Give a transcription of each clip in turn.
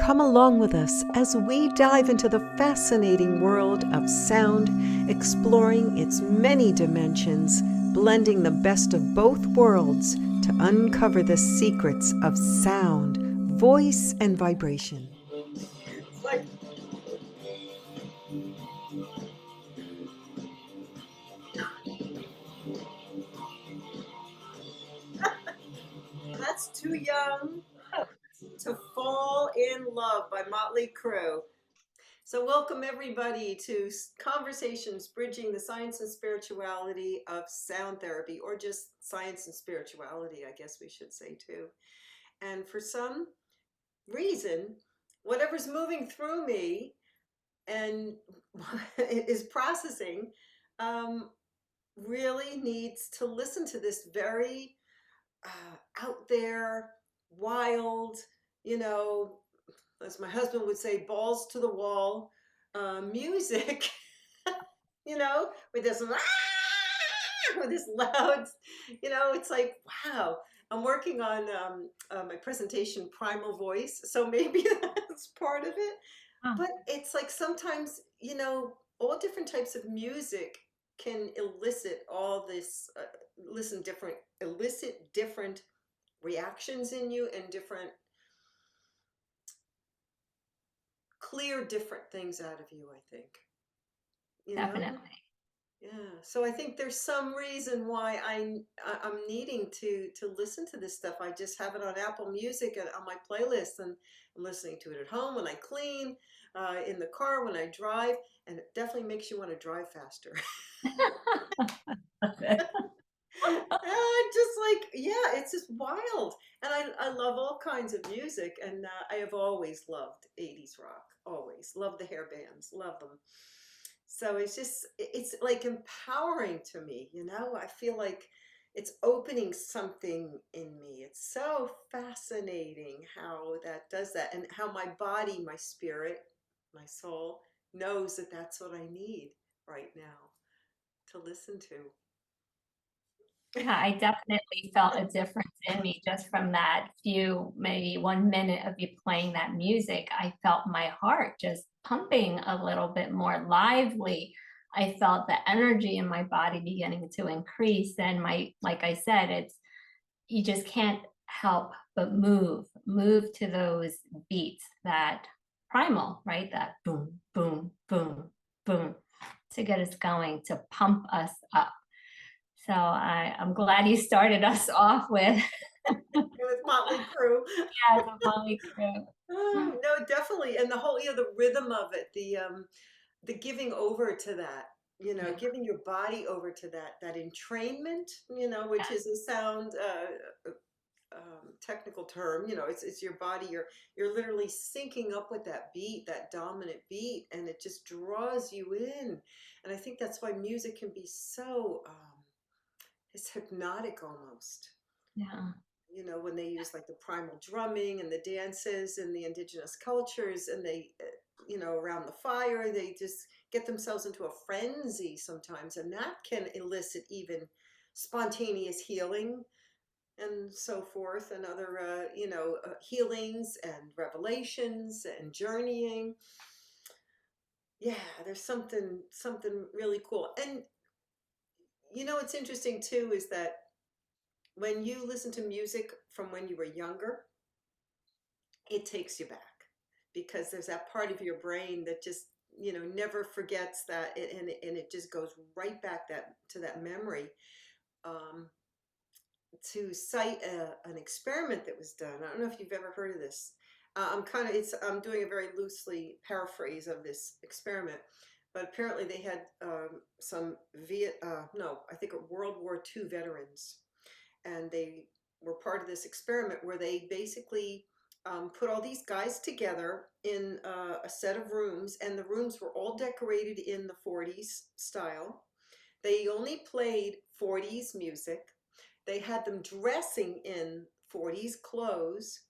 come along with us as we dive into the fascinating world of sound, exploring its many dimensions, blending the best of both worlds to uncover the secrets of sound, voice, and vibration. It's like, that's Too Young to Fall in Love by Motley Crue. So welcome everybody to Conversations Bridging the Science and Spirituality of Sound Therapy, or just Science and Spirituality, I guess we should say too. And for some reason, whatever's moving through me and is processing really needs to listen to this very out there, wild, you know, as my husband would say, balls to the wall music, with this with this loud, it's like, wow. I'm working on my presentation, Primal Voice, so maybe that's part of it. Oh, But it's like sometimes, all different types of music can elicit all this, elicit different reactions in you and clear different things out of you, I think. You know? definitely. Yeah. So I think there's some reason why I'm needing to listen to this stuff. I just have it on Apple Music and on my playlist, and I'm listening to it at home when I clean, in the car when I drive, and it definitely makes you want to drive faster. Just like, yeah, it's just wild. And I love all kinds of music. And I have always loved 80s rock, always. Love the hair bands, love them. So it's like empowering to me, I feel like it's opening something in me. It's so fascinating how that does that, and how my body, my spirit, my soul knows that that's what I need right now to listen to. Yeah, I definitely felt a difference in me just from that few, maybe 1 minute of you playing that music. I felt my heart just pumping a little bit more lively. I felt the energy in my body beginning to increase. And like I said, you just can't help but move to those beats, that primal, right? That boom, boom, boom, boom, to get us going, to pump us up. So I'm glad you started us off with With Motley Crue. yeah, the Molly Crew. Oh, no, definitely. And the whole, the rhythm of it, the giving over to that, Yeah, giving your body over to that entrainment, which is a sound technical term. It's your body. You're literally syncing up with that beat, that dominant beat, and it just draws you in. And I think that's why music can be so it's hypnotic almost. yeah, When they use like the primal drumming and the dances and the indigenous cultures, and they, around the fire, they just get themselves into a frenzy sometimes, and that can elicit even spontaneous healing and so forth, and other, healings and revelations and journeying. Yeah, there's something really cool. And what's interesting too is that when you listen to music from when you were younger, it takes you back, because there's that part of your brain that just never forgets that, and it just goes right back to that memory. um, to cite an experiment that was done, I don't know if you've ever heard of this. I'm doing a very loosely paraphrase of this experiment, but apparently they had some no, I think World War II veterans, and they were part of this experiment where they basically put all these guys together in a set of rooms, and the rooms were all decorated in the 40s style. They only played 40s music. They had them dressing in 40s clothes,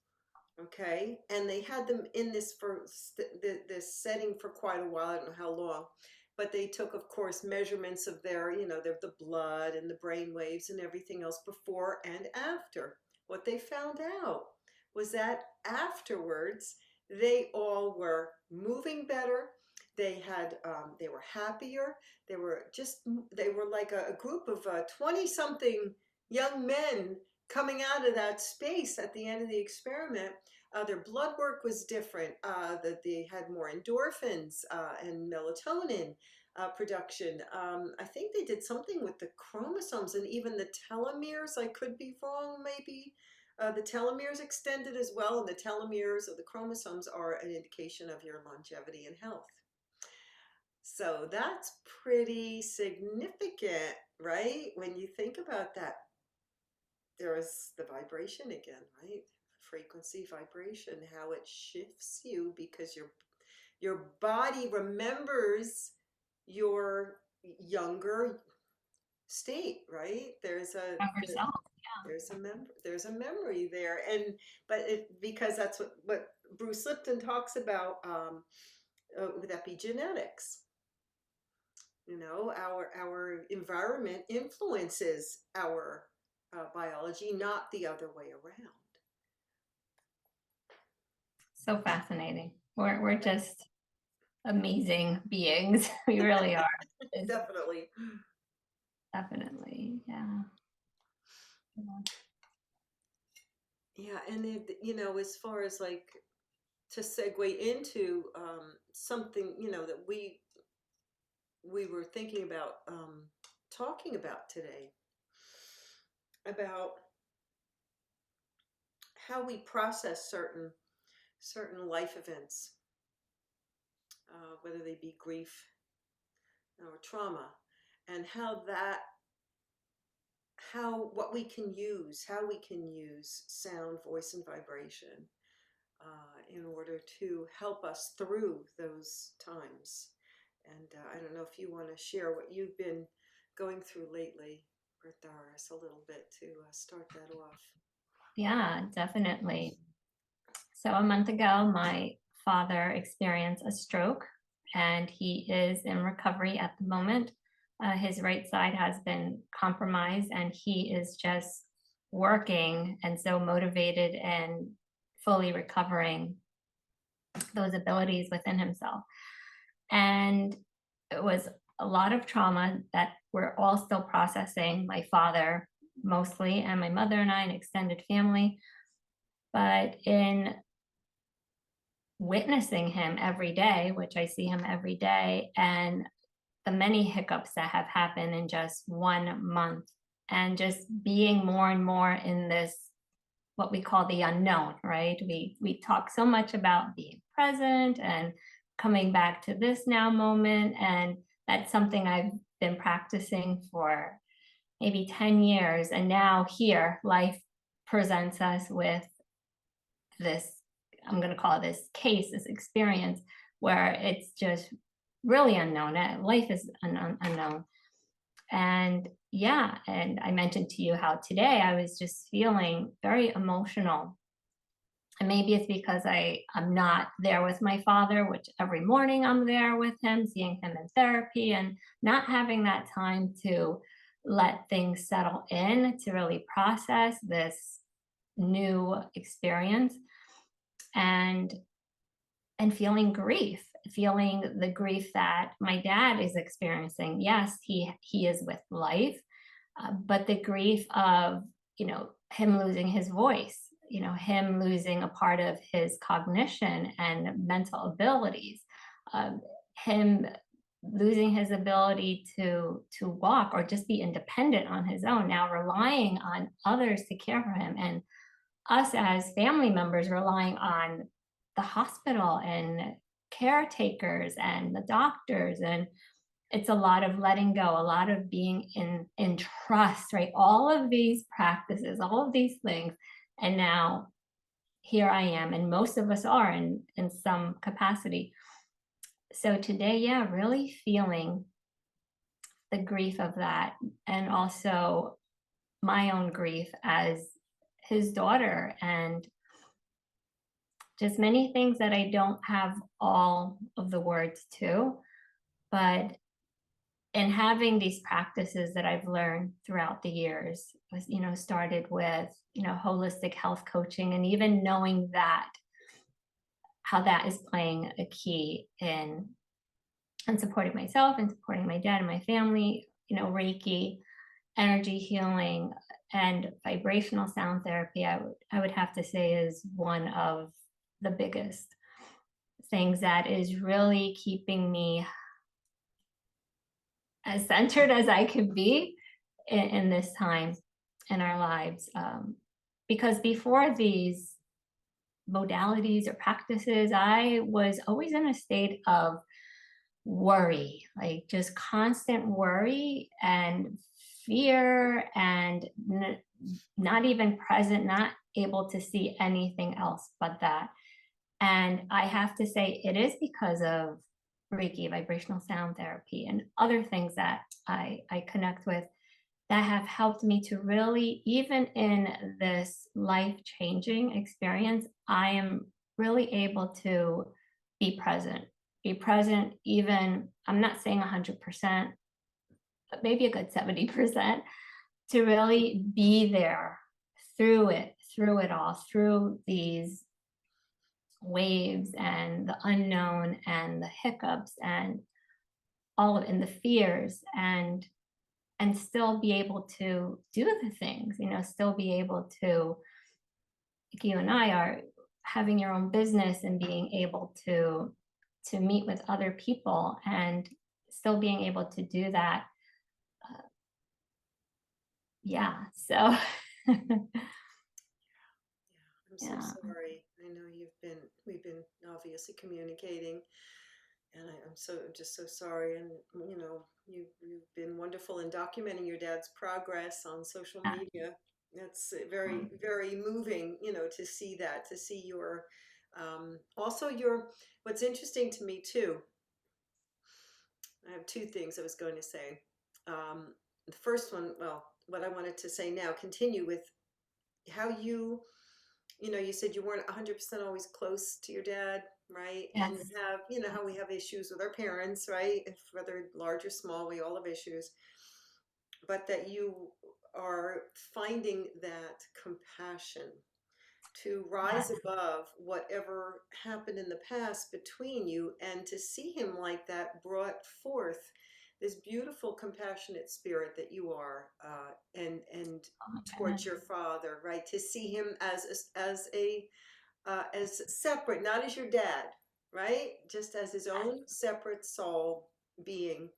okay, and they had them in this setting for quite a while. I don't know how long, but they took, of course, measurements of the blood and the brain waves and everything else before and after. What they found out was that afterwards, they all were moving better. They had, they were happier. They were like a group of 20 something young men coming out of that space at the end of the experiment. Their blood work was different, that they had more endorphins and melatonin production. I think they did something with the chromosomes and even the telomeres. I could be wrong, maybe. The telomeres extended as well, and the telomeres of the chromosomes are an indication of your longevity and health. So that's pretty significant, right? When you think about that, there's the vibration again, right? Frequency vibration, how it shifts you because your body remembers your younger state, right? Younger self. There's a memory there, and but it because that's what Bruce Lipton talks about with epigenetics. You know, our environment influences our biology, not the other way around. So fascinating. We're just amazing beings. We really are. Definitely. Definitely. Yeah. Yeah, and you know, as far as like to segue into something, you know, that we were thinking about talking about today, about how we process certain life events, whether they be grief or trauma, and what we can use, how we can use sound, voice, and vibration in order to help us through those times. And I don't know if you want to share what you've been going through lately, Bertharis, a little bit to start that off. Yeah, definitely. So a month ago, my father experienced a stroke, and he is in recovery at the moment. His right side has been compromised, and he is just working and so motivated and fully recovering those abilities within himself. And it was a lot of trauma that we're all still processing, my father mostly, and my mother and I, an extended family. But in witnessing him every day, which I see him every day, and the many hiccups that have happened in just 1 month, and just being more and more in this, what we call the unknown, right? We talk so much about being present and coming back to this now moment. And that's something I've been practicing for maybe 10 years. And now here, life presents us with this, I'm going to call it this case, this experience where it's just really unknown. Life is unknown. And yeah, and I mentioned to you how today I was just feeling very emotional. And maybe it's because I'm not there with my father, which every morning I'm there with him, seeing him in therapy, and not having that time to let things settle in, to really process this new experience, and feeling grief, feeling the grief that my dad is experiencing. Yes, he is with life, but the grief of, him losing his voice, him losing a part of his cognition and mental abilities, him losing his ability to walk or just be independent on his own, now relying on others to care for him, and us as family members relying on the hospital and caretakers and the doctors. And it's a lot of letting go, a lot of being in trust, right? All of these practices, all of these things. And now here I am, and most of us are in some capacity. So today, yeah, really feeling the grief of that, and also my own grief as his daughter, and just many things that I don't have all of the words to. But in having these practices that I've learned throughout the years, started with, holistic health coaching, and even knowing that how that is playing a key in supporting myself and supporting my dad and my family. Reiki, energy healing, and vibrational sound therapy, I would have to say, is one of the biggest things that is really keeping me as centered as I could be in this time in our lives. Because before these modalities or practices, I was always in a state of worry, like just constant worry and fear, and not even present, not able to see anything else but that. And I have to say, it is because of Reiki, vibrational sound therapy, and other things that I connect with that have helped me to really, even in this life-changing experience, I am really able to be present. Be present, even, I'm not saying 100%, but maybe a good 70%, to really be there through it all, through these waves and the unknown and the hiccups and all of and the fears, and still be able to do the things, still be able to, like you and I are having your own business and being able to meet with other people and still being able to do that. Yeah. So I'm so yeah. sorry. I know we've been obviously communicating, and I'm just so sorry. And you've been wonderful in documenting your dad's progress on social media. That's very, very moving, to see that, to see your, also what's interesting to me too. I have two things I was going to say. The first one, well, what I wanted to say now, continue with how you said you weren't 100% always close to your dad, right? And Yes. how we have issues with our parents, right? If whether large or small, we all have issues. But that you are finding that compassion to rise Yes. above whatever happened in the past between you, and to see him like that brought forth this beautiful compassionate spirit that you are, and Oh my towards goodness. your father, right? To see him as separate, not as your dad, right? Just as his own separate soul being,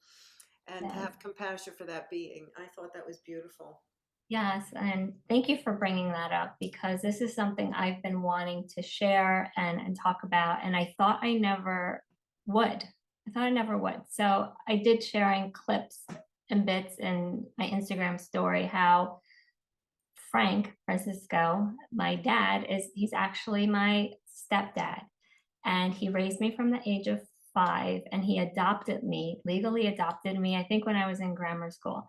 and to Yes. have compassion for that being. I thought that was beautiful. Yes, and thank you for bringing that up, because this is something I've been wanting to share and talk about, and I thought I never would. I thought I never would. So I did sharing clips and bits in my Instagram story how Frank Francisco, my dad, he's actually my stepdad, and he raised me from the age of 5, and he adopted me, legally adopted me, I think when I was in grammar school.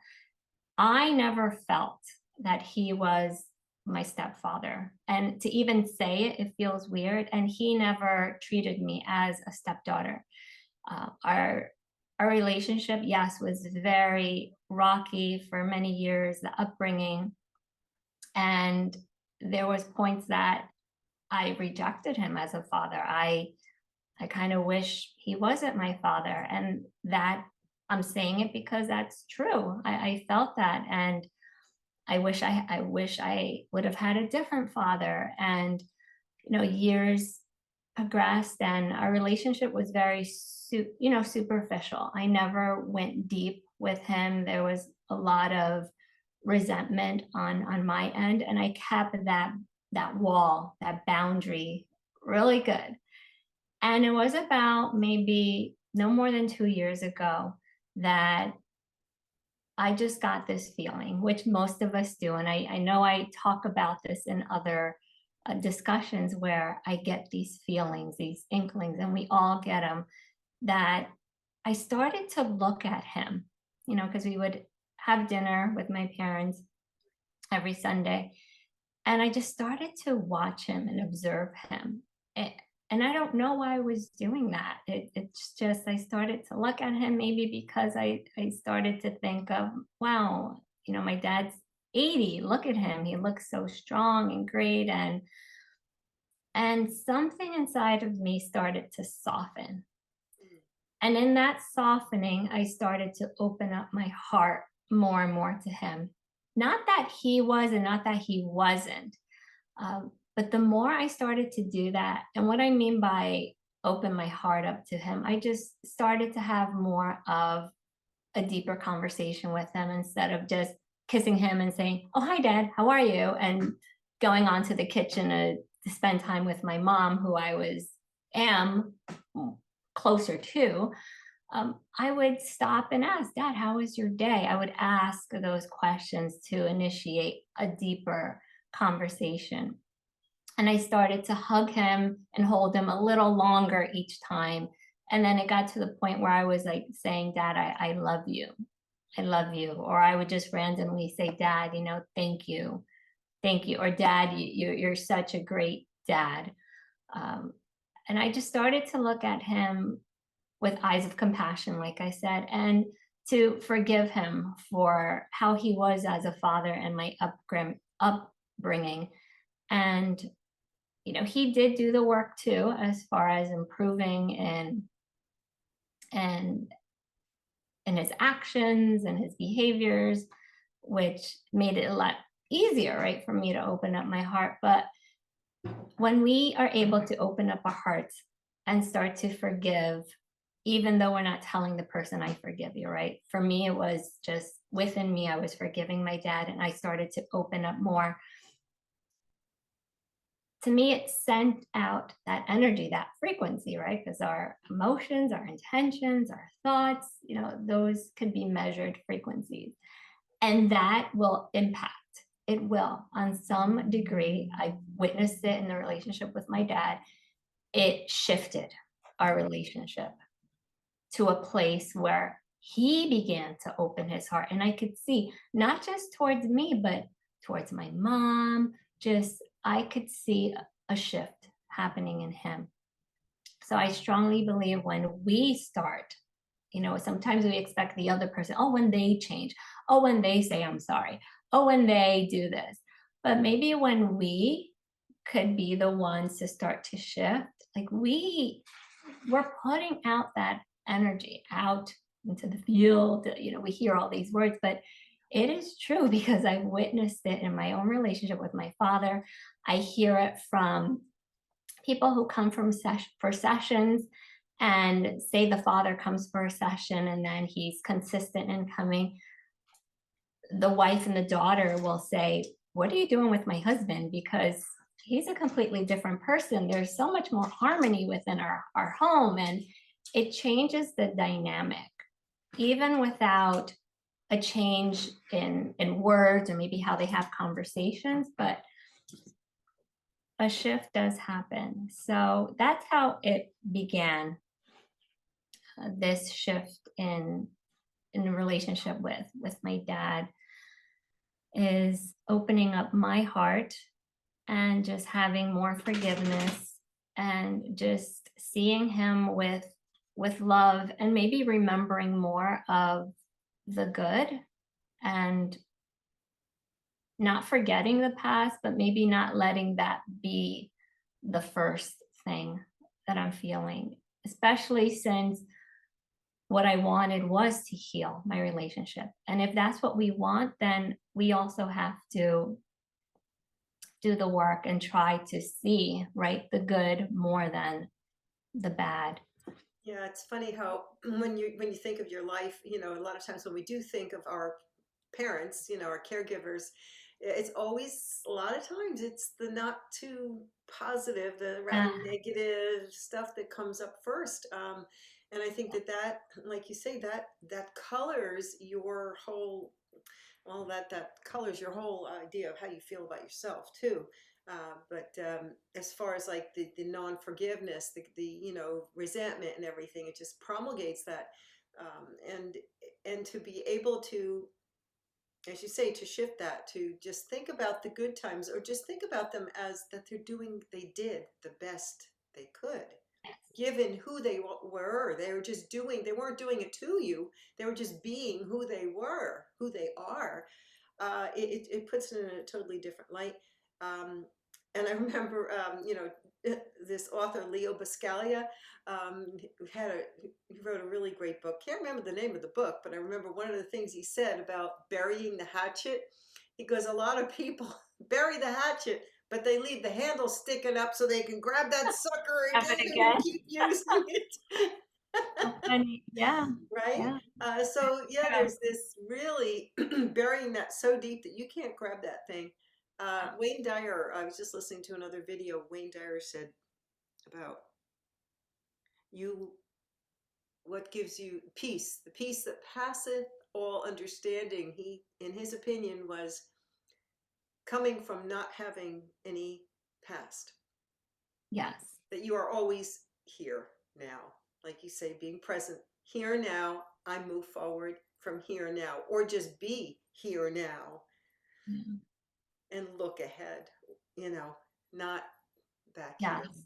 I never felt that he was my stepfather. And to even say it, it feels weird. And he never treated me as a stepdaughter. Our relationship, yes, was very rocky for many years, the upbringing. And there was points that I rejected him as a father. I kind of wish he wasn't my father. And that, I'm saying it because that's true. I felt that. And I wish I would have had a different father. And, years progressed and our relationship was very, superficial. I never went deep with him. There was a lot of resentment on my end. And I kept that wall, that boundary really good. And it was about maybe no more than 2 years ago that I just got this feeling, which most of us do. And I know I talk about this in other discussions where I get these feelings, these inklings, and we all get them, that I started to look at him, because we would have dinner with my parents every Sunday. And I just started to watch him and observe him. And I don't know why I was doing that. It's just, I started to look at him, maybe because I started to think of, wow, my dad's 80. Look at him. He looks so strong and great. And And something inside of me started to soften. Mm. And in that softening, I started to open up my heart more and more to him. Not that he was and not that he wasn't, but the more I started to do that, and what I mean by open my heart up to him, I just started to have more of a deeper conversation with him instead of just kissing him and saying, "Oh, hi, Dad, how are you?" and going on to the kitchen to spend time with my mom, who am closer to. I would stop and ask, Dad, how was your day? I would ask those questions to initiate a deeper conversation. And I started to hug him and hold him a little longer each time. And then it got to the point where I was like saying, Dad, I love you. I love you. Or I would just randomly say, Dad, thank you. Thank you. Or Dad, you're such a great dad. Um, and I just started to look at him with eyes of compassion, like I said, and to forgive him for how he was as a father and my upbringing. And he did do the work too, as far as improving and in his actions and his behaviors, which made it a lot easier, right, for me to open up my heart. But when we are able to open up our hearts and start to forgive, even though we're not telling the person, I forgive you, right? For me, it was just within me, I was forgiving my dad, and I started to open up more. To me, it sent out that energy, that frequency, right? Because our emotions, our intentions, our thoughts, those could be measured frequencies. And that will impact. It will, on some degree. I witnessed it in the relationship with my dad. It shifted our relationship to a place where he began to open his heart. And I could see, not just towards me, but towards my mom, I could see a shift happening in him. So I strongly believe when we start, sometimes we expect the other person, oh, when they change, oh, when they say I'm sorry, oh, when they do this. But maybe when we could be the ones to start to shift, like we're putting out that energy out into the field. We hear all these words, but it is true because I've witnessed it in my own relationship with my father. I hear it from people who come for sessions and say the father comes for a session and then he's consistent in coming. The wife and the daughter will say, what are you doing with my husband? Because he's a completely different person. There's so much more harmony within our home, and it changes the dynamic, even without a change in words or maybe how they have conversations, but a shift does happen. So that's how it began, this shift in a relationship with my dad, is opening up my heart and just having more forgiveness and just seeing him with love, and maybe remembering more of the good and not forgetting the past, but maybe not letting that be the first thing that I'm feeling, especially since what I wanted was to heal my relationship. And if that's what we want, then we also have to do the work and try to see, right, the good more than the bad. Yeah, it's funny how when you think of your life, a lot of times when we do think of our parents, our caregivers, it's always a lot of times it's the not too positive, the rather Uh, negative stuff that comes up first. And I think that, like you say, that colors your whole, well, that colors your whole idea of how you feel about yourself too. But as far as like the non-forgiveness, the resentment and everything, it just promulgates that. And to be able to, as you say, to shift that, to just think about the good times, or just think about them as that they did the best they could, given who they were. They weren't doing it to you. They were just being who they were, who they are. It puts it in a totally different light. Um, and I remember, this author Leo Buscaglia he wrote a really great book. Can't remember the name of the book, but I remember one of the things he said about burying the hatchet. He goes, a lot of people bury the hatchet, but they leave the handle sticking up so they can grab that sucker Have it again and again. keep using it. How funny. Yeah. Right? Yeah. So yeah, Yeah. there's this really burying that so deep that you can't grab that thing. Wayne Dyer, I was just listening to another video. Wayne Dyer said about you, what gives you peace, the peace that passeth all understanding. He, in his opinion, was coming from not having any past, Yes. that you are always here now. Like you say, being present here now. I move forward from here now, or just be here now Yeah. and look ahead, not back here, Yes.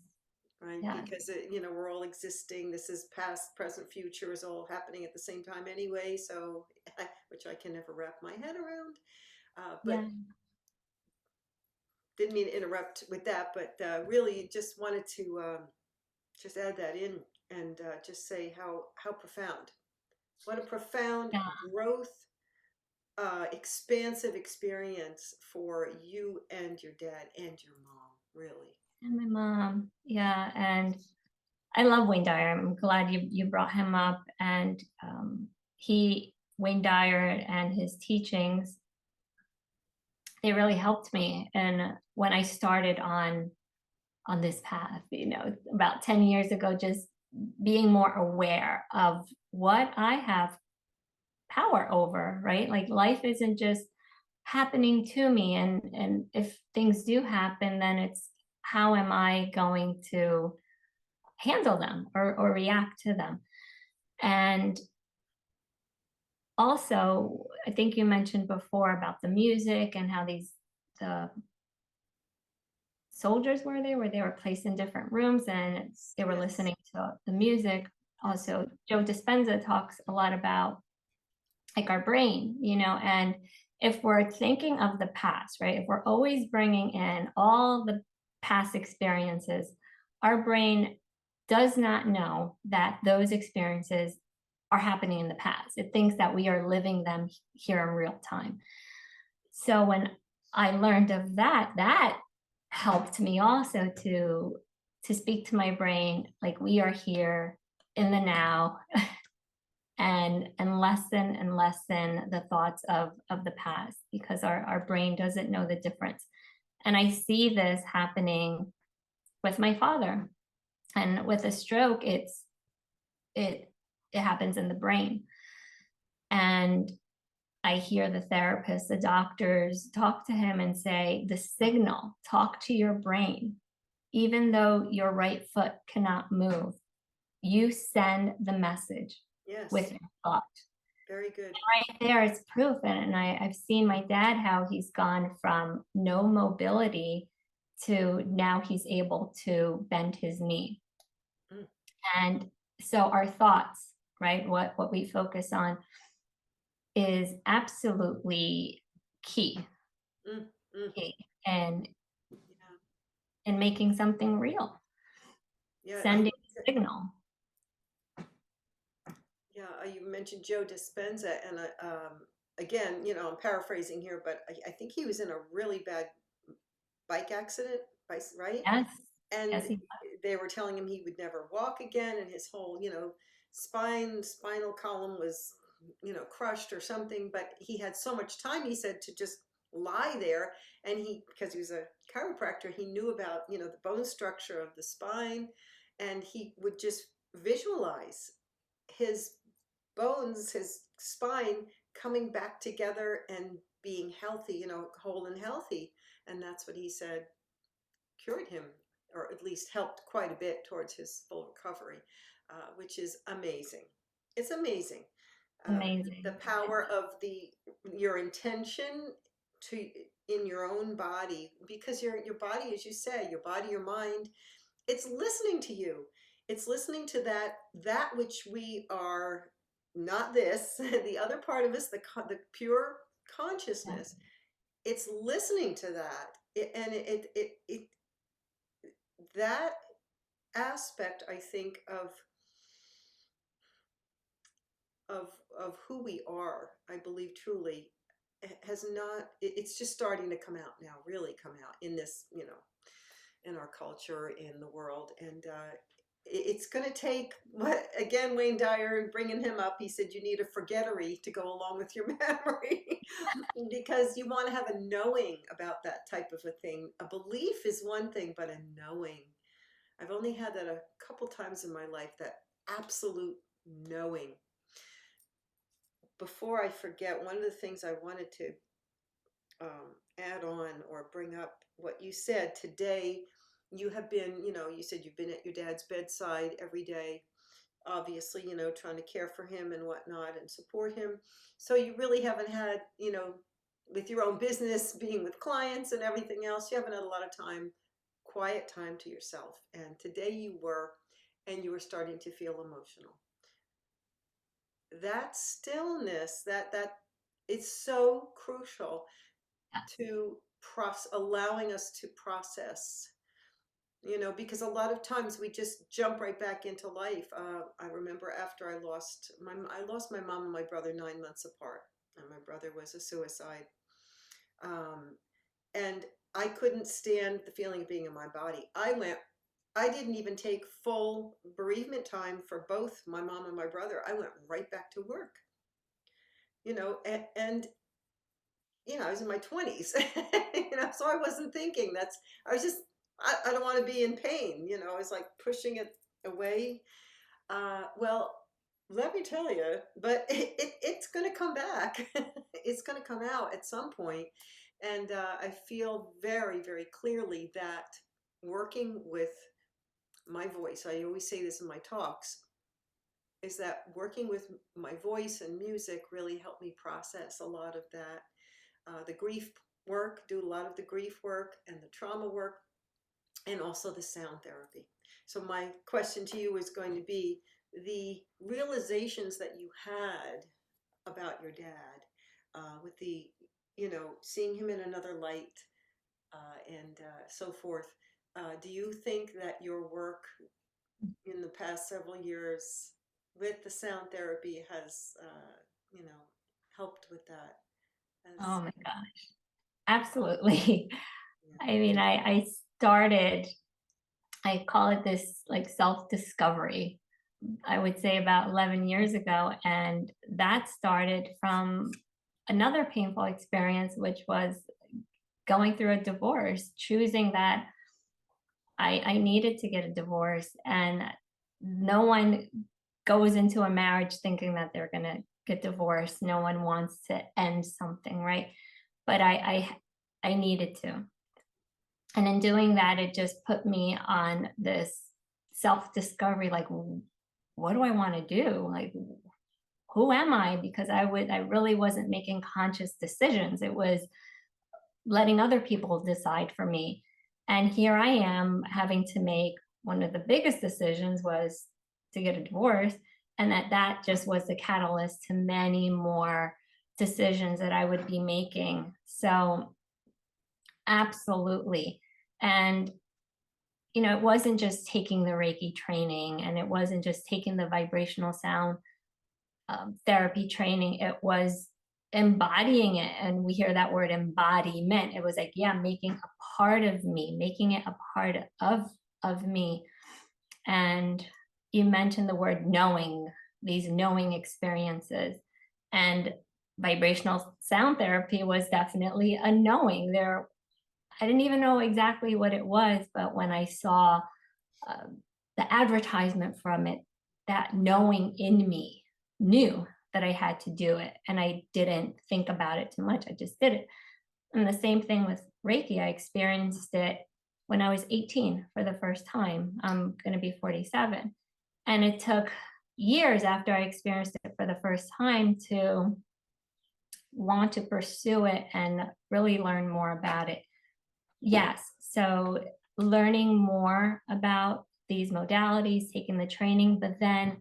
right? Yes. Because, we're all existing. This is past, present, future is all happening at the same time anyway. So, which I can never wrap my head around. But Yeah. didn't mean to interrupt with that, but really just wanted to just add that in and just say how profound, what a profound Yeah. growth, expansive experience for you and your dad and your mom, really. And my mom. Yeah. And I love Wayne Dyer. I'm glad you brought him up. And Wayne Dyer and his teachings, they really helped me. And when I started on this path, about 10 years ago, just being more aware of what I have power over, right? Like life isn't just happening to me. And if things do happen, then it's how am I going to handle them or react to them? And also, I think you mentioned before about the music and how the soldiers where they were placed in different rooms and they were Yes. listening to the music. Yes. Also, Joe Dispenza talks a lot about like our brain, and if we're thinking of the past, right? If we're always bringing in all the past experiences, our brain does not know that those experiences are happening in the past. It thinks that we are living them here in real time. So when I learned of that, that helped me also to speak to my brain like we are here in the now and lessen the thoughts of the past because our brain doesn't know the difference. And I see this happening with my father. And with a stroke, it happens in the brain. And I hear the therapists, the doctors talk to him and say, the signal, talk to your brain. Even though your right foot cannot move, you send the message with Yes. your thought. Very good. Right there, it's proof. And I've seen my dad, how he's gone from no mobility to now he's able to bend his knee. Mm. And so our thoughts, right, what we focus on is absolutely key, Mm. Mm. key and Yeah. in making something real, Yeah. sending a signal. Yeah, you mentioned Joe Dispenza, and again, I'm paraphrasing here, but I think he was in a really bad bike accident, right? Yes, And yes, he, they were telling him he would never walk again, and his whole, spinal column was, crushed or something. But he had so much time, he said, to just lie there, and because he was a chiropractor, he knew about, the bone structure of the spine, and he would just visualize his bones, his spine coming back together and being healthy, whole and healthy. And that's what he said cured him, or at least helped quite a bit towards his full recovery, which is amazing. It's amazing. The amazing. power of your intention to in your own body, because your body, as you say, your body, your mind, it's listening to you. It's listening to that which we are not this, the other part of us, the pure Yeah. consciousness. It's listening to that, and that aspect, I think, of who we are, I believe truly has not, it's just starting to come out now, really come out in this, in our culture, in the world. And it's going to take, what again, Wayne Dyer, bringing him up, he said you need a forgettery to go along with your memory because you want to have a knowing about that type of a thing. A belief is one thing, but a knowing, I've only had that a couple times in my life, that absolute knowing. Before I forget, one of the things I wanted to add on or bring up what you said today, you have been, you said you've been at your dad's bedside every day, obviously, trying to care for him and whatnot and support him. So you really haven't had, with your own business, being with clients and everything else, you haven't had a lot of time, quiet time to yourself. And today you were, and you were starting to feel emotional. That stillness, that it's so crucial to allowing us to process, because a lot of times we just jump right back into life. I remember after I lost my mom and my brother 9 months apart, and my brother was a suicide. And I couldn't stand the feeling of being in my body. I didn't even take full bereavement time for both my mom and my brother. I went right back to work, and I was in my 20s, so I wasn't thinking I don't want to be in pain. I was like pushing it away. Well, let me tell you, but it's going to come back. It's going to come out at some point. And I feel very, very clearly that working with my voice, I always say this in my talks, is that working with my voice and music really helped me process a lot of that. The grief work, do a lot of the grief work and the trauma work, and also the sound therapy. So my question to you is going to be the realizations that you had about your dad, with the, seeing him in another light, and so forth. Do you think that your work in the past several years with the sound therapy has, helped with that? Oh my gosh, absolutely. I mean, I started, I call it this like self-discovery, I would say about 11 years ago. And that started from another painful experience, which was going through a divorce, choosing that I needed to get a divorce. And no one goes into a marriage thinking that they're going to get divorced. No one wants to end something, right? But I needed to. And in doing that, it just put me on this self-discovery, like, what do I want to do? Like, who am I? Because I really wasn't making conscious decisions. It was letting other people decide for me. And here I am having to make one of the biggest decisions was to get a divorce. And that just was the catalyst to many more decisions that I would be making. So absolutely. And, it wasn't just taking the Reiki training, and it wasn't just taking the vibrational sound therapy training. It was embodying it. And we hear that word embodiment. It was like, yeah, making a part of me, making it a part of me. And you mentioned the word knowing, these knowing experiences. And vibrational sound therapy was definitely a knowing. I didn't even know exactly what it was, but when I saw the advertisement from it, that knowing in me knew that I had to do it. And I didn't think about it too much. I just did it. And the same thing with Reiki. I experienced it when I was 18 for the first time. I'm going to be 47. And it took years after I experienced it for the first time to want to pursue it and really learn more about it. Yes. So learning more about these modalities, taking the training, but then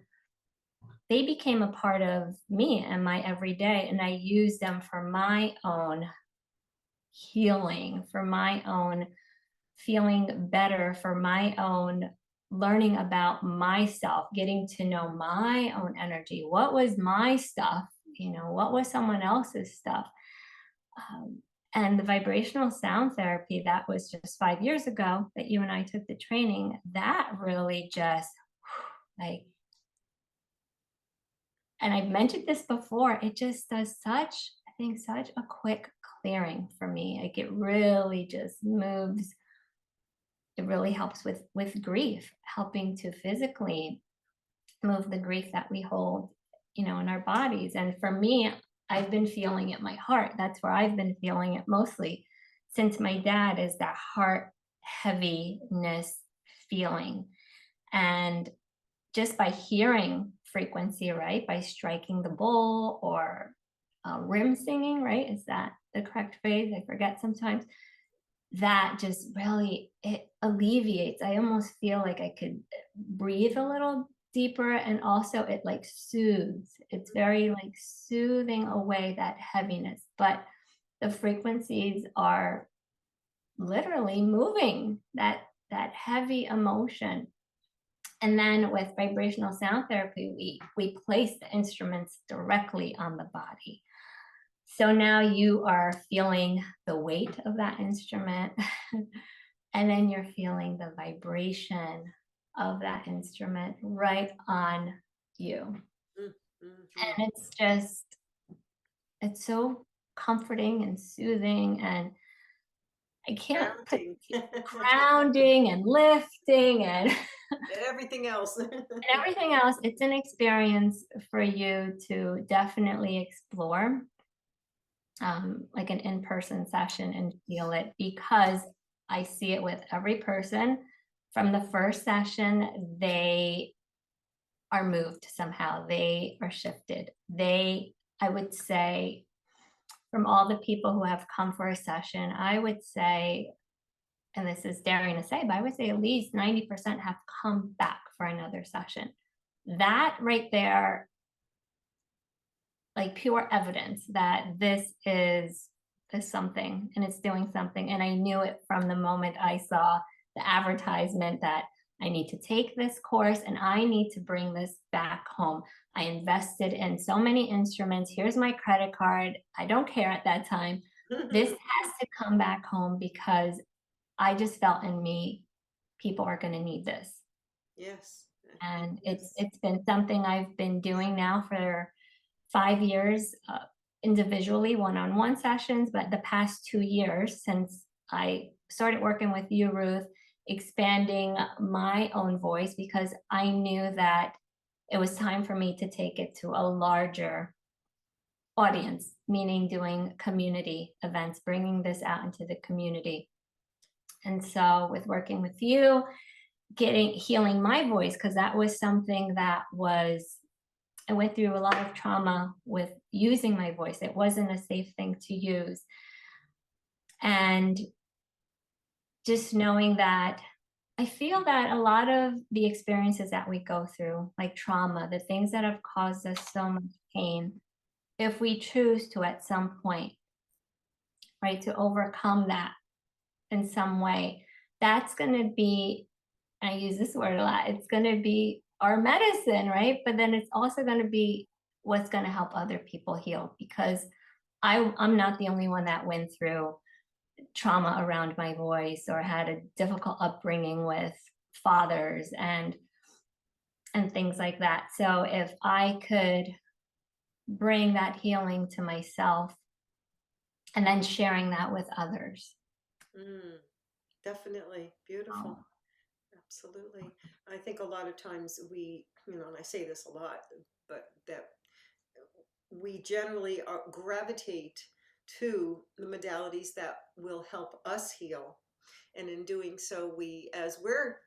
they became a part of me and my everyday, and I used them for my own healing, for my own feeling better for my own learning about myself, getting to know my own energy. What was my stuff? What was someone else's stuff? Um, and the vibrational sound therapy, that was just 5 years ago that you and I took the training, that really just like, and I've mentioned this before, it just does such, I think, such a quick clearing for me. Like it really just moves. It really helps with grief, helping to physically move the grief that we hold, in our bodies. And for me, I've been feeling it in my heart. That's where I've been feeling it mostly since my dad is that heart heaviness feeling. And just by hearing frequency, right? By striking the bowl or rim singing, right? Is that the correct phrase? I forget sometimes. That just really, it alleviates. I almost feel like I could breathe a little deeper, and also it like soothes. It's very like soothing away that heaviness, but the frequencies are literally moving that heavy emotion. And then with vibrational sound therapy, we place the instruments directly on the body. So now you are feeling the weight of that instrument, and then you're feeling the vibration of that instrument right on you. Mm-hmm. And it's so comforting and soothing, and I can't put Grounding. grounding and lifting and Everything else. everything else. It's an experience for you to definitely explore, like an in-person session, and feel it, because I see it with every person. From the first session, they are moved somehow. They are shifted. I would say, from all the people who have come for a session, I would say, and this is daring to say, but I would say at least 90% have come back for another session. That right there, like pure evidence that this is something, and it's doing something. And I knew it from the moment I saw the advertisement that I need to take this course and I need to bring this back home. I invested in so many instruments. Here's my credit card. I don't care at that time. This has to come back home, because I just felt in me, people are going to need this. Yes. And Yes. it's been something I've been doing now for 5 years, individually, one-on-one sessions, but the past 2 years since I started working with you, Ruth, expanding my own voice, because I knew that it was time for me to take it to a larger audience, meaning doing community events, bringing this out into the community. And so with working with you, healing my voice, because that was something that I went through a lot of trauma with using my voice. It wasn't a safe thing to use. And just knowing that, I feel that a lot of the experiences that we go through, like trauma, the things that have caused us so much pain, if we choose to at some point, right, to overcome that in some way, that's going to be, I use this word a lot, it's going to be our medicine, right? But then it's also going to be what's going to help other people heal, because I'm not the only one that went through trauma around my voice or had a difficult upbringing with fathers and things like that. So if I could bring that healing to myself and then sharing that with others. Definitely. Beautiful. Absolutely. I think a lot of times and I say this a lot, but that we generally gravitate to the modalities that will help us heal. And in doing so, as we're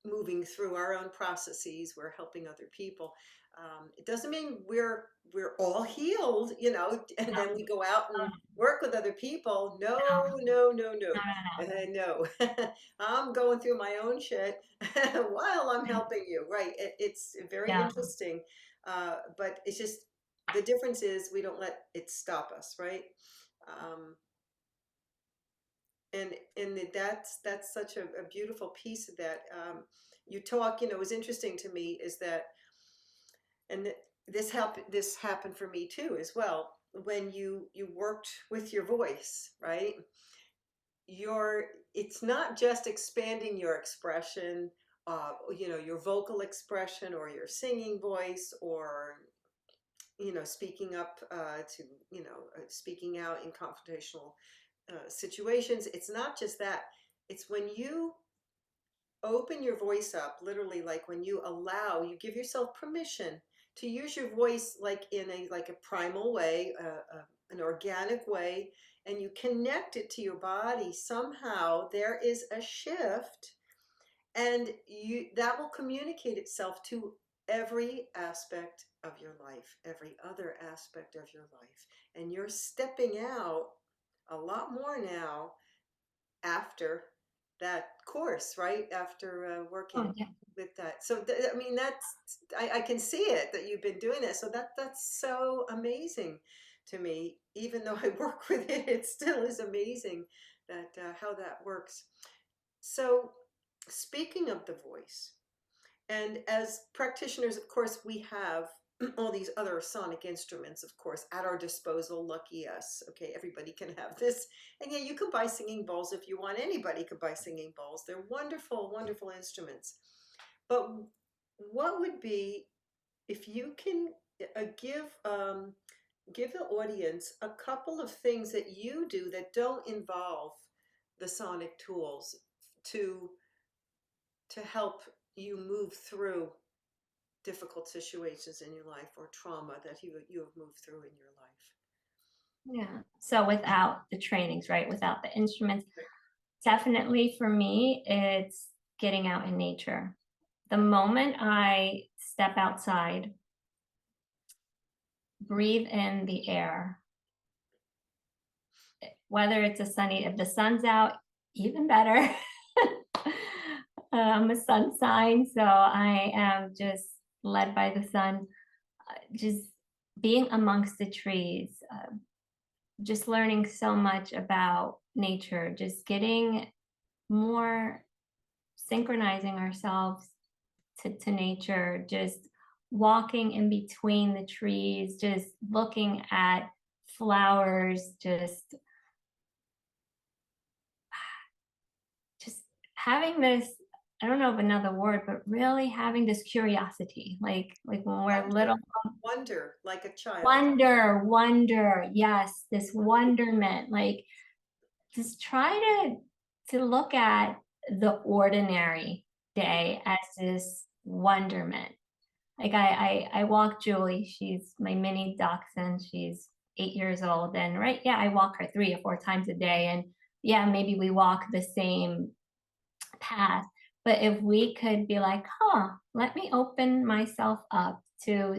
moving through our own processes, we're helping other people. It doesn't mean we're all healed, and then we go out and work with other people. No, no, no, no. No, I'm going through my own shit while I'm helping you. Right. It's very Yeah. interesting. But it's just, the difference is we don't let it stop us, right? Um, That's such a beautiful piece of that. You talk, it was interesting to me is that, and this happened for me too as well. When you worked with your voice, right? It's not just expanding your expression, your vocal expression or your singing voice, or speaking up to speaking out in confrontational situations. It's not just that. It's when you open your voice up, literally, like when you give yourself permission to use your voice, like in a primal way, an organic way, and you connect it to your body. Somehow there is a shift, and that will communicate itself to every aspect of your life, every other aspect of your life. And you're stepping out a lot more now after that course, right? After working Oh, yeah. with that. So, I mean, I can see it that you've been doing that. So that's so amazing to me. Even though I work with it, it still is amazing that how that works. So, speaking of the voice, and as practitioners, of course, we have all these other sonic instruments, of course, at our disposal. Lucky us. Okay, everybody can have this. And yeah, you can buy singing bowls if you want. Anybody could buy singing bowls. They're wonderful, wonderful instruments. But what would be, if you can give the audience a couple of things that you do that don't involve the sonic tools to help you move through difficult situations in your life, or trauma that you have moved through in your life? Yeah. So without the trainings, right? Without the instruments, definitely for me, it's getting out in nature. The moment I step outside, breathe in the air, whether it's if the sun's out, even better. I'm a sun sign, so I am just led by the sun. Just being amongst the trees, just learning so much about nature, just getting more, synchronizing ourselves to nature, just walking in between the trees, just looking at flowers, just having this, I don't know of another word, but really having this curiosity, like when we're little. Wonder, like a child. Wonder, yes, this wonderment, like just try to look at the ordinary day as this wonderment. Like I walk Julie, she's my mini dachshund, she's 8 years old, and right, yeah, I walk her 3 or 4 times a day, and yeah, maybe we walk the same path. But if we could be like, let me open myself up to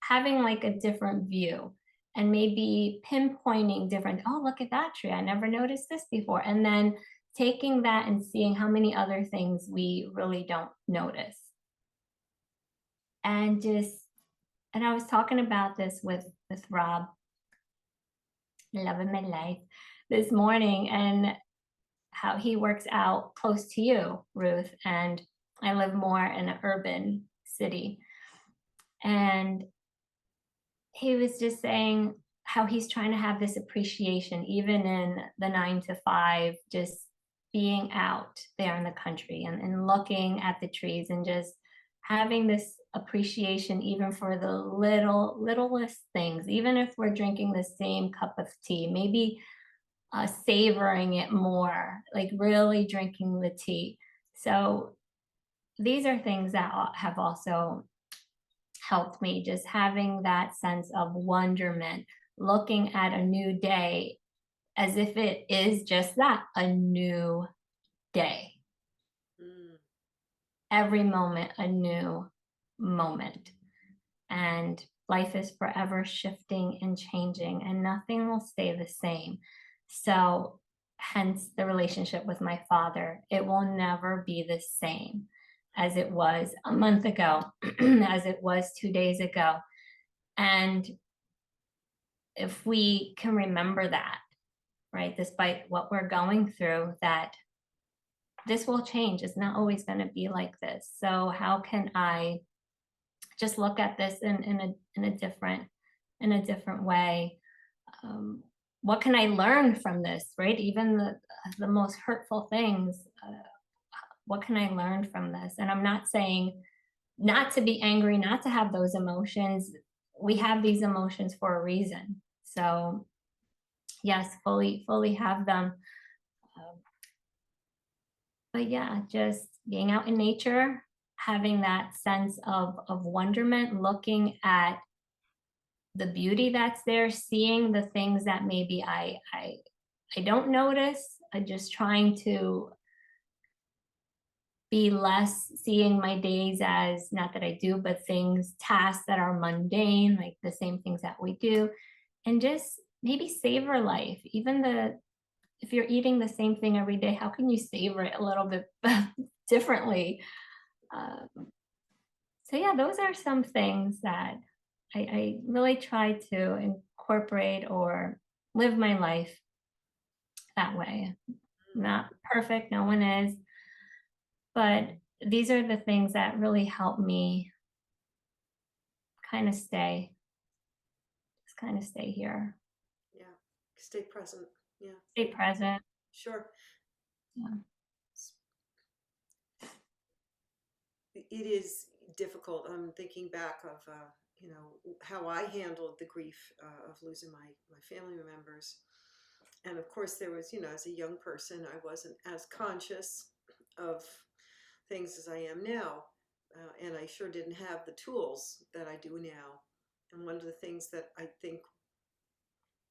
having like a different view, and maybe pinpointing different, look at that tree, I never noticed this before. And then taking that and seeing how many other things we really don't notice. And I was talking about this with Rob, love of my life, this morning, and how he works out close to you, Ruth, and I live more in an urban city. And he was just saying how he's trying to have this appreciation, even in the 9 to 5, just being out there in the country and looking at the trees and just having this appreciation, even for the littlest things, even if we're drinking the same cup of tea, maybe savoring it more, like really drinking the tea. So these are things that have also helped me, just having that sense of wonderment, looking at a new day as if it is just that, a new day. Every moment a new moment, and life is forever shifting and changing, and nothing will stay the same. So hence the relationship with my father, it will never be the same as it was a month ago, as it was 2 days ago. And if we can remember that, right? Despite what we're going through, that this will change. It's not always going to be like this. So how can I just look at this in a different way? Um, what can I learn from this, right? Even the most hurtful things. What can I learn from this? And I'm not saying not to be angry, not to have those emotions. We have these emotions for a reason. So yes, fully have them. Um, but yeah, just being out in nature, having that sense of wonderment, looking at the beauty that's there, seeing the things that maybe I don't notice, just trying to be less seeing my days as, not that I do, but things, tasks that are mundane, like the same things that we do, and just maybe savor life. Even if you're eating the same thing every day, how can you savor it a little bit differently? So yeah, those are some things that I really try to incorporate or live my life that way. Not perfect, no one is, but these are the things that really help me kind of just kind of stay here, Yeah. Stay present. Yeah. stay present. Sure. Yeah. It is difficult. I'm thinking back of, how I handled the grief of losing my family members. And of course, there was, as a young person, I wasn't as conscious of things as I am now. And I sure didn't have the tools that I do now. And one of the things that I think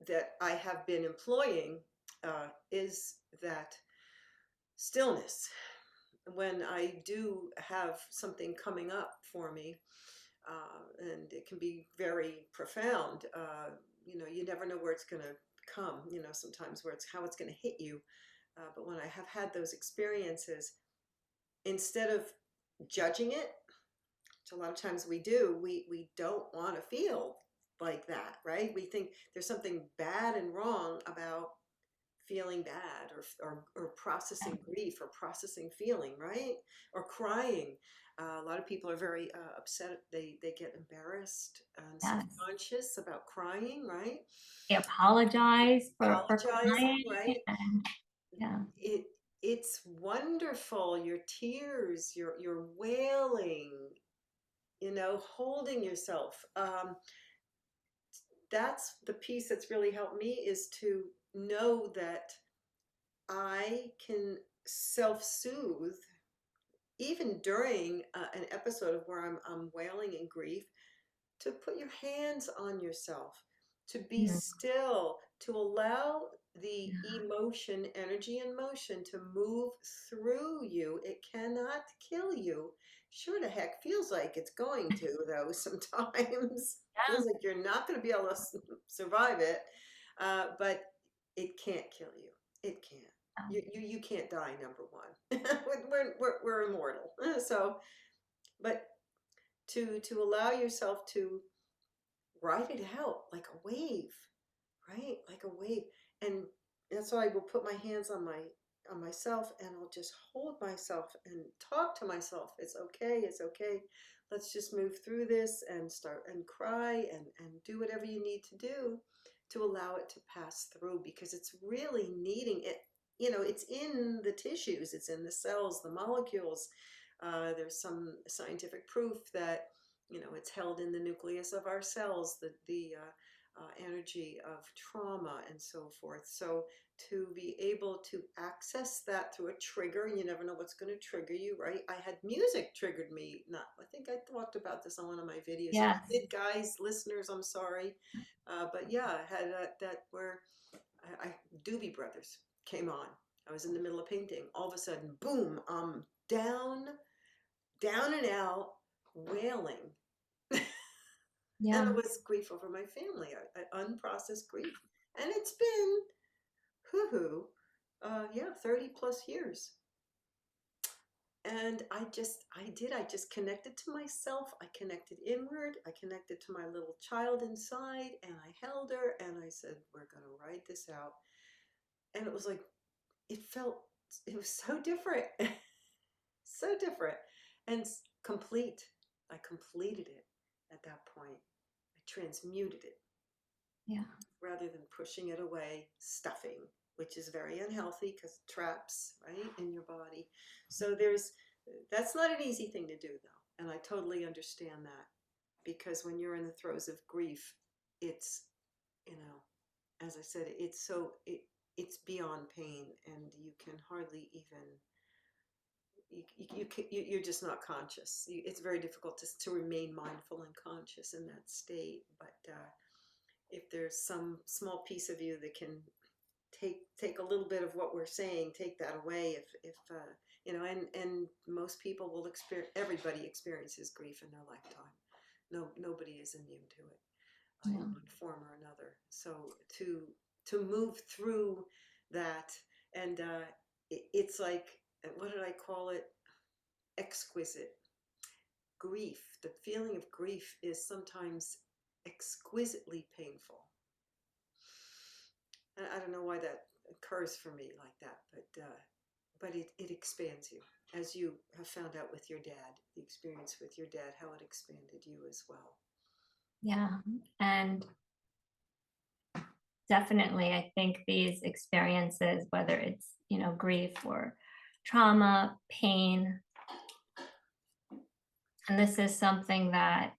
that I have been employing is that stillness. When I do have something coming up for me, and it can be very profound, you never know where it's going to come, sometimes where it's how it's going to hit you. But when I have had those experiences, instead of judging it, which a lot of times we do, we don't want to feel like that, right? We think there's something bad and wrong about feeling bad or processing grief or processing feeling, right? Or crying. A lot of people are very upset. They get embarrassed and Yes. self-conscious about crying, right? They apologize for Apologizing, crying. right? And yeah. It it's wonderful. Your tears, your wailing, holding yourself. That's the piece that's really helped me, is to know that I can self-soothe even during an episode of where I'm wailing in grief, to put your hands on yourself, to be Mm, still, to allow the yeah. emotion, energy and motion to move through you. It cannot kill you. Sure the heck feels like it's going to, though, sometimes. Yeah. Feels like you're not going to be able to survive it, but it can't kill you. It can't. You can't die, number one. we're immortal. So, but to allow yourself to ride it out like a wave, right? Like a wave. And that's why I will put my hands on myself, and I'll just hold myself and talk to myself. It's okay, it's okay. Let's just move through this and start and cry and do whatever you need to do to allow it to pass through, because it's really needing it. It's in the tissues, it's in the cells, the molecules. There's some scientific proof that it's held in the nucleus of our cells, the energy of trauma and so forth. So to be able to access that through a trigger, you never know what's going to trigger you, right? I had music triggered me. Not, I think I talked about this on one of my videos. If I Yes. did, guys, listeners, I'm sorry. But yeah, I had that where Doobie Brothers came on. I was in the middle of painting. All of a sudden, boom, I'm down and out, wailing. And Yeah. it was grief over my family, unprocessed grief. And it's been, yeah, 30 plus years. And I just connected to myself. I connected inward. I connected to my little child inside, and I held her and I said, we're going to ride this out. and it was like, it was so different. So different and complete. I completed it at that point. I transmuted it. Yeah. Rather than pushing it away, stuffing, which is very unhealthy because it traps, right, in your body. So that's not an easy thing to do, though. And I totally understand that, because when you're in the throes of grief, it's, as I said, it's beyond pain, and you can hardly even, you're just not conscious. It's very difficult to remain mindful and conscious in that state. But if there's some small piece of you that can take a little bit of what we're saying, take that away. If and most people will experience. Everybody experiences grief in their lifetime. Nobody is immune to it in Yeah. one form or another. So to move through that, and it's like, what did I call it? Exquisite grief. The feeling of grief is sometimes exquisitely painful. I don't know why that occurs for me like that, but it expands you, as you have found out with your dad, the experience with your dad, how it expanded you as well. Yeah. And definitely, I think these experiences, whether it's, grief or trauma, pain, and this is something that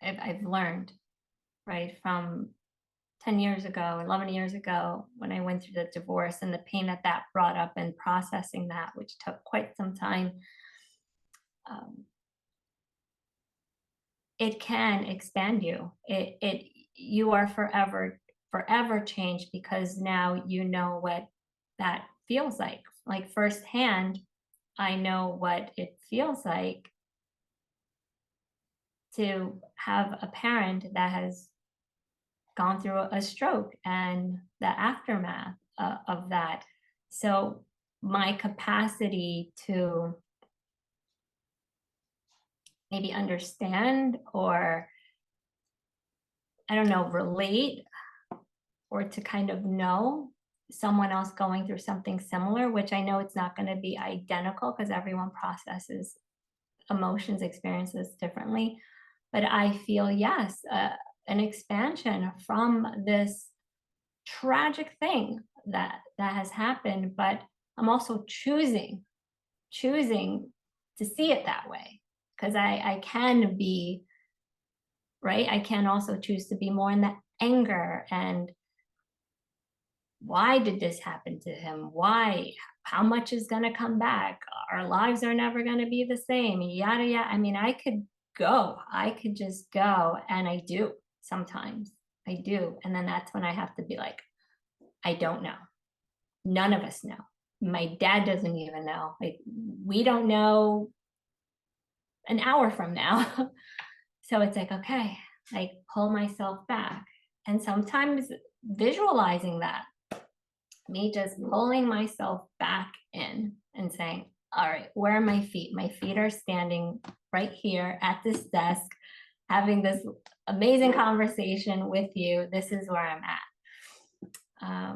I've learned, right, from 10 years ago, 11 years ago, when I went through the divorce and the pain that brought up and processing that, which took quite some time. It can expand you. You are forever changed, because now you know what that feels like. Like firsthand, I know what it feels like to have a parent that has gone through a stroke and the aftermath of that. So my capacity to maybe understand, or I don't know, relate, or to kind of know someone else going through something similar, which I know it's not going to be identical because everyone processes emotions, experiences differently. But I feel, yes, an expansion from this tragic thing that has happened, but I'm also choosing to see it that way, because I can be, right? I can also choose to be more in the anger and why did this happen to him? Why? How much is going to come back? Our lives are never going to be the same. Yada, yada. I mean, I could just go. And I do sometimes. I do. And then that's when I have to be like, I don't know. None of us know. My dad doesn't even know. Like, we don't know an hour from now. So it's like, okay, like pull myself back. And sometimes visualizing that, me just pulling myself back in and saying, all right, where are my feet? My feet are standing right here at this desk, having this amazing conversation with you. This is where I'm at.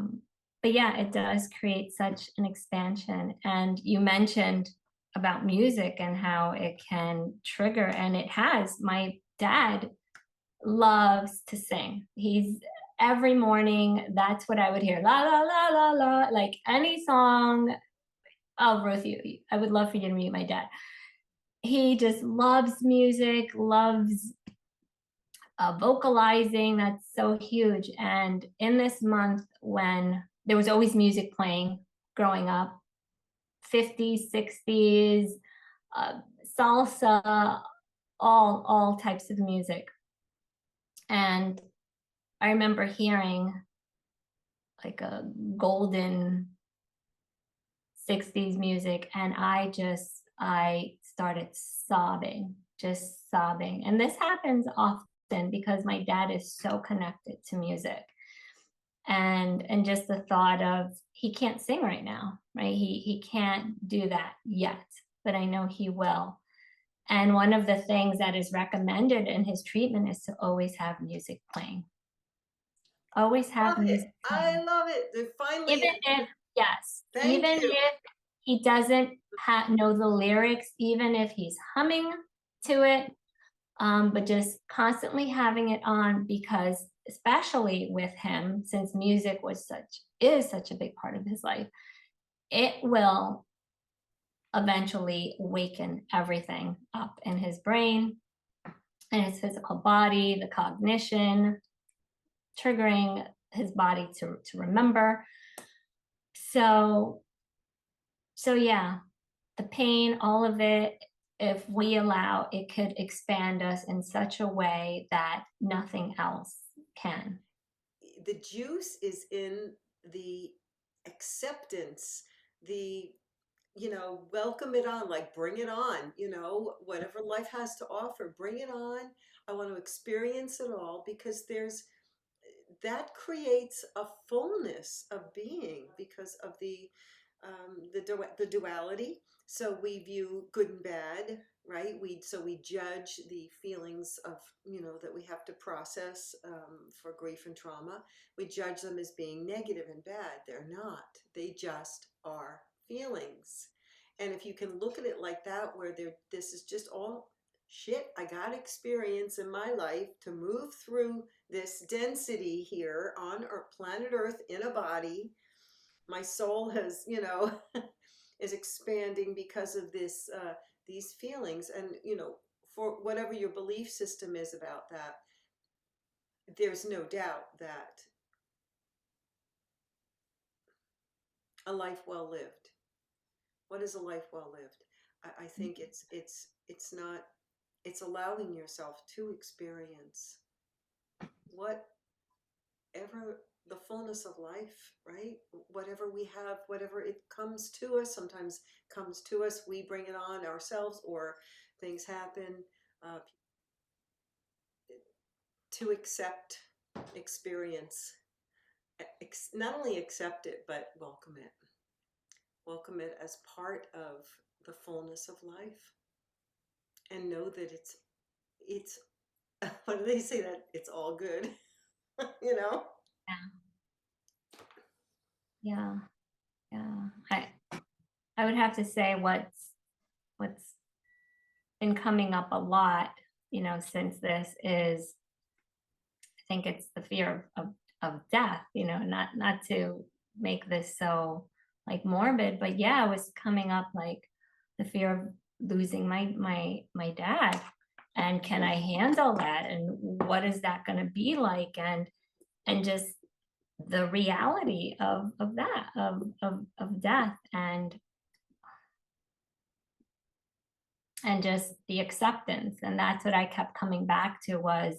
But yeah, it does create such an expansion. And you mentioned about music and how it can trigger, and it has. My dad loves to sing. Every morning, that's what I would hear. La, la, la, la, la, like any song. Oh, Ruth, I would love for you to meet my dad. He just loves music, loves vocalizing. That's so huge. And in this month, when there was always music playing growing up, 50s, 60s, salsa, all types of music. And I remember hearing like a golden 60s music, and I started sobbing, just sobbing. And this happens often because my dad is so connected to music. And just the thought of, he can't sing right now, right? He can't do that yet, but I know he will. And one of the things that is recommended in his treatment is to always have music playing. Always have Love it. music I playing. love it. And Even finally, if, yes, thank even you. if he doesn't know the lyrics, even if he's humming to it, but just constantly having it on, because especially with him, since music is such a big part of his life, it will eventually waken everything up in his brain and his physical body, the cognition, triggering his body to remember. So yeah, the pain, all of it, if we allow, it could expand us in such a way that nothing else can. The juice is in the acceptance, the, welcome it on, like bring it on, whatever life has to offer, bring it on. I want to experience it all, because that creates a fullness of being because of the duality. So we view good and bad, right? We judge the feelings of, that we have to process, for grief and trauma. We judge them as being negative and bad. They're not. They just are feelings. And if you can look at it like that, where this is just all shit I got to experience in my life to move through this density here on planet Earth in a body. My soul has, is expanding because of these feelings. And, for whatever your belief system is about that, there's no doubt that a life well lived. What is a life well lived? I think it's not, it's allowing yourself to experience whatever the fullness of life, right? Whatever we have, whatever it comes to us, sometimes comes to us, we bring it on ourselves, or things happen, uh, to accept, experience, not only accept it, but welcome it. Welcome it as part of the fullness of life, and know that it's, what do they say, that it's all good, you know? Yeah, yeah. I would have to say what's been coming up a lot, since this is, I think it's the fear of death, not to make this so like morbid, but yeah, it was coming up, like the fear of losing my dad, and can I handle that, and what is that going to be like, and just the reality of that of death, and just the acceptance. And that's what I kept coming back to, was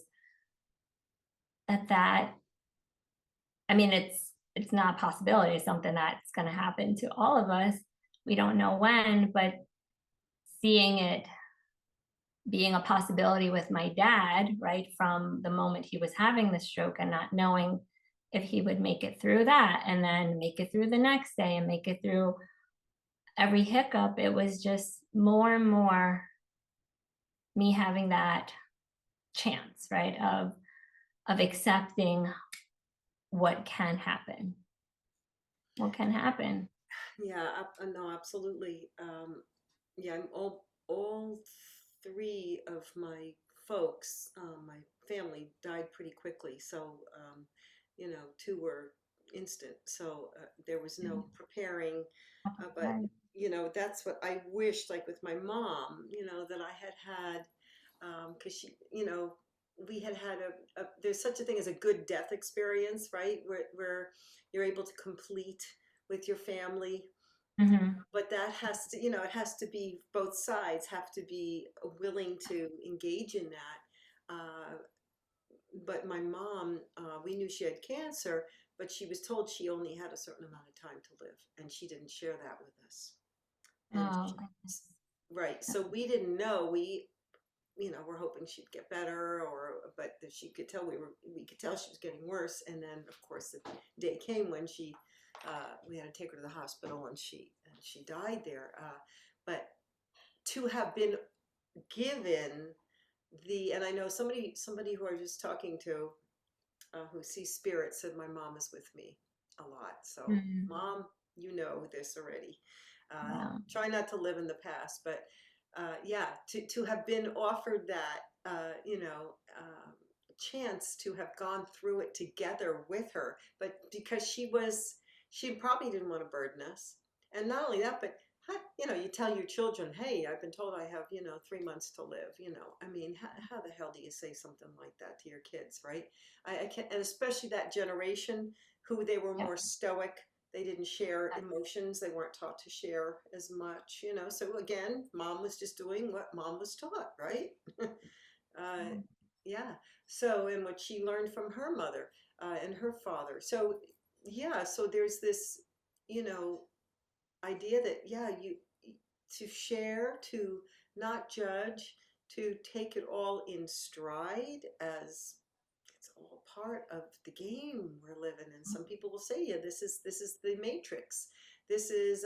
that I mean, it's not a possibility. It's something that's going to happen to all of us. We don't know when, but seeing it being a possibility with my dad, right, from the moment he was having the stroke, and not knowing if he would make it through that, and then make it through the next day, and make it through every hiccup, it was just more and more me having that chance, right, of accepting what can happen. What can happen. Yeah, no, absolutely. Yeah, all three of my folks, my family died pretty quickly. So, two were instant. So there was no preparing. But Right. that's what I wished, like with my mom, that I had, because she, we had there's such a thing as a good death experience, right? Where you're able to complete with your family. Mm-hmm. But that has to, it has to be, both sides have to be willing to engage in that. But my mom, we knew she had cancer, but she was told she only had a certain amount of time to live, and she didn't share that with us. And Oh, right, so we didn't know. We're hoping she'd get better, but she could tell we could tell she was getting worse. And then, of course, the day came when we had to take her to the hospital, and she died there. But to have been given and I know somebody who I was just talking to, who sees spirits, said my mom is with me a lot. So, Mm, mom, you know this already. wow. Try not to live in the past, but yeah, to have been offered that, chance to have gone through it together with her, but because she probably didn't want to burden us. And not only that, but you tell your children, hey, I've been told I have, 3 months to live, I mean, how the hell do you say something like that to your kids, right? I can't, and especially that generation who they were Yep. more stoic. They didn't share emotions. They weren't taught to share as much, So again, mom was just doing what mom was taught, right? uh, yeah. So, and what she learned from her mother and her father. So, yeah. So there's this, you know, idea that yeah, you to share, to not judge, to take it all in stride as it's all part of the game we're living in. Some people will say, yeah, this is the Matrix. This is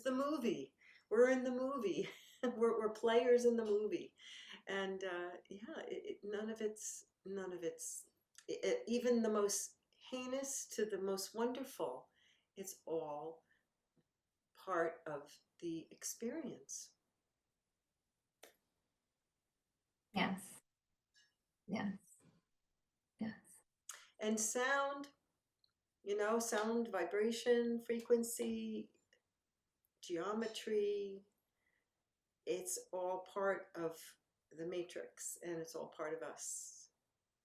the movie. We're in the movie. we're players in the movie, and yeah, none of it's even the most heinous to the most wonderful. It's all part of the experience. Yes. Yes. Yes. And sound, sound, vibration, frequency, geometry, it's all part of the matrix and it's all part of us.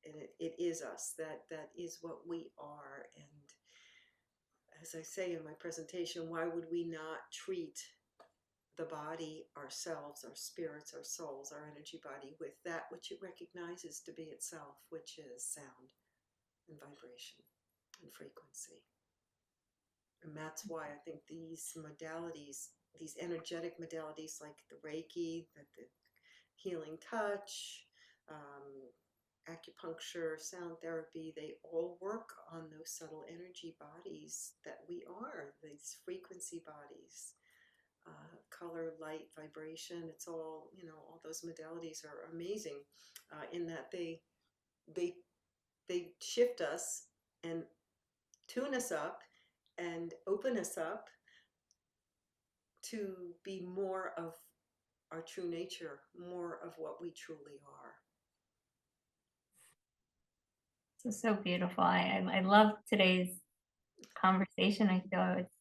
And it is us. That is what we are. And as I say in my presentation, why would we not treat the body, ourselves, our spirits, our souls, our energy body with that which it recognizes to be itself, which is sound and vibration and frequency. And that's why I think these modalities, these energetic modalities like the Reiki, the healing touch, acupuncture, sound therapy, they all work on those subtle energy bodies that we are, these frequency bodies. Color, light, vibration, it's all, all those modalities are amazing in that they they shift us and tune us up and open us up to be more of our true nature, more of what we truly are. So beautiful. I love today's conversation. I feel it's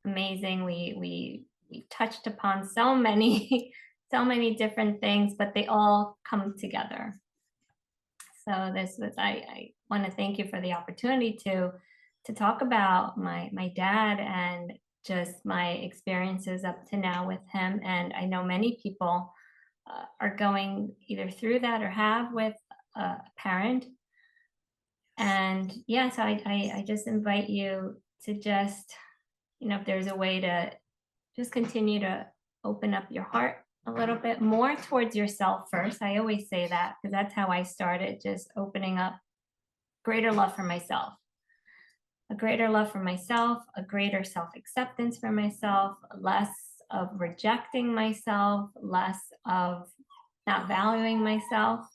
amazing. We touched upon so many so many different things, but they all come together. So this was I want to thank you for the opportunity to talk about my dad and just my experiences up to now with him. And I know many people are going either through that or have with a parent. And yeah, so I just invite you to just, if there's a way to just continue to open up your heart a little bit more towards yourself first. I always say that because that's how I started, just opening up greater love for myself, a greater love for myself, a greater self-acceptance for myself, less of rejecting myself, less of not valuing myself.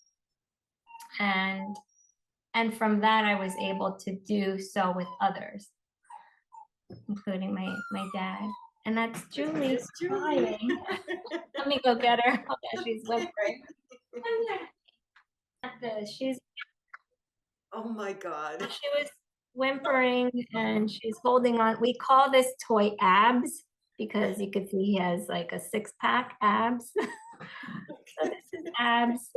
And from that, I was able to do so with others, including my dad. And that's Julie Yes, Julie. crying. Let me go get her. Oh, yeah, she's whimpering. She's Oh my God. she was whimpering and she's holding on. We call this toy abs because you could see he has like a six-pack abs. So this is abs.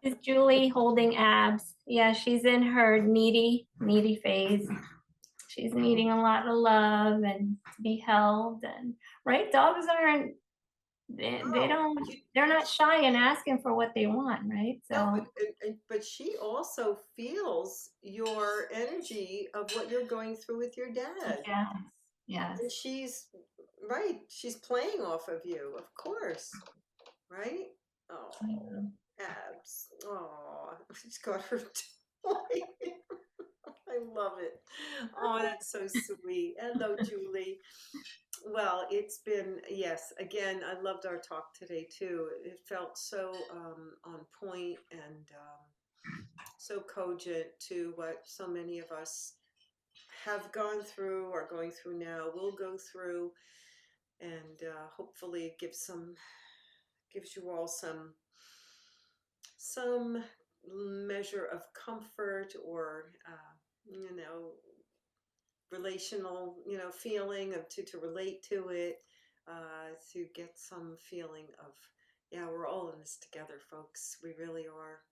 Is Julie holding abs? Yeah, she's in her needy phase. She's needing a lot of love and to be held. And right, dogs aren't. They don't. They're not shy in asking for what they want, right? So. No, but she also feels your energy of what you're going through with your dad. Yes. Yes. And she's right. She's playing off of you, of course. Right? Oh, abs. Oh, she's got her toy. I love it. Oh, that's so sweet. Hello, Julie. Well, it's been, yes, again, I loved our talk today too. It felt so on point and so cogent to what so many of us have gone through, are going through now, will go through, and hopefully it gives you all some measure of comfort or you know, relational, you know, feeling of to relate to it, to get some feeling of, yeah, we're all in this together, folks. We really are.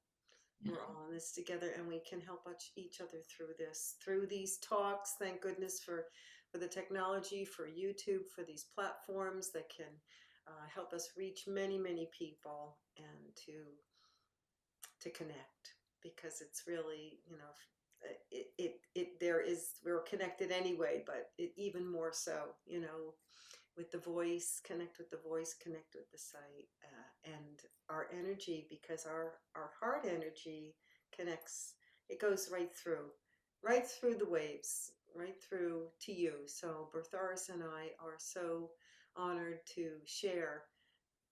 We're all in this together, and we can help each other through this, through these talks. Thank goodness for the technology, for YouTube, for these platforms that can help us reach many people and to connect, because it's really, you know, we're connected anyway, but even more so, you know, with the voice, connect with the voice, connect with the sight, and our energy, because our heart energy connects. It goes right through the waves, right through to you. So Bertharis and I are so honored to share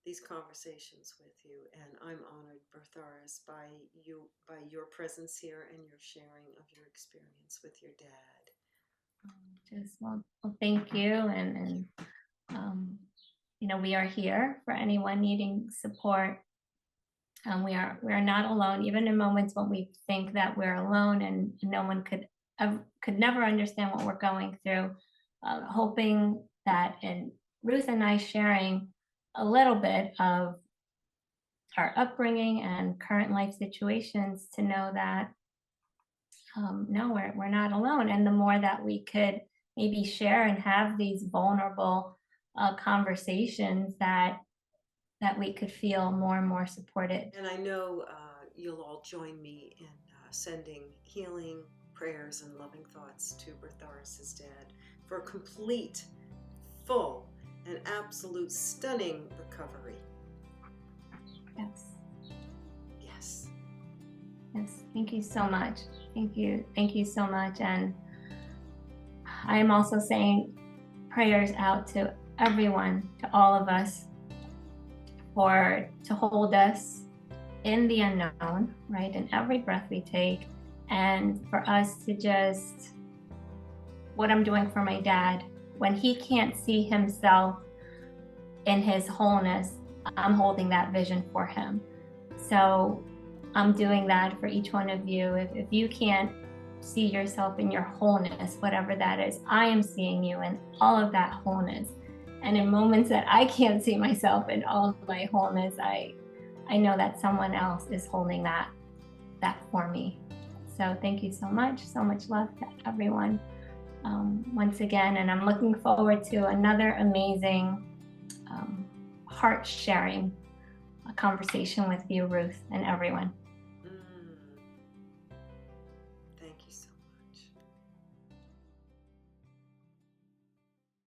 these conversations with you, and I'm honored, Bertharis, by your presence here and your sharing of your experience with your dad. Well, thank you, and you know, we are here for anyone needing support. We are not alone, even in moments when we think that we're alone and no one could never understand what we're going through. Hoping that in Ruth and I sharing a little bit of our upbringing and current life situations, to know that no, we're not alone. And the more that we could maybe share and have these vulnerable conversations, that we could feel more and more supported. And I know you'll all join me in sending healing prayers and loving thoughts to Bertharis' dad for a complete, full, and absolute stunning recovery. Yes. Yes. Yes. Thank you so much. Thank you. Thank you so much. And I am also saying prayers out to everyone, to all of us, to hold us in the unknown, right? In every breath we take, and for us to just, what I'm doing for my dad, when he can't see himself in his wholeness, I'm holding that vision for him. So I'm doing that for each one of you. If you can't see yourself in your wholeness, whatever that is, I am seeing you in all of that wholeness. And in moments that I can't see myself in all of my wholeness, I know that someone else is holding that for me. So thank you so much love to everyone once again. And I'm looking forward to another amazing heart sharing conversation with you, Ruth, and everyone.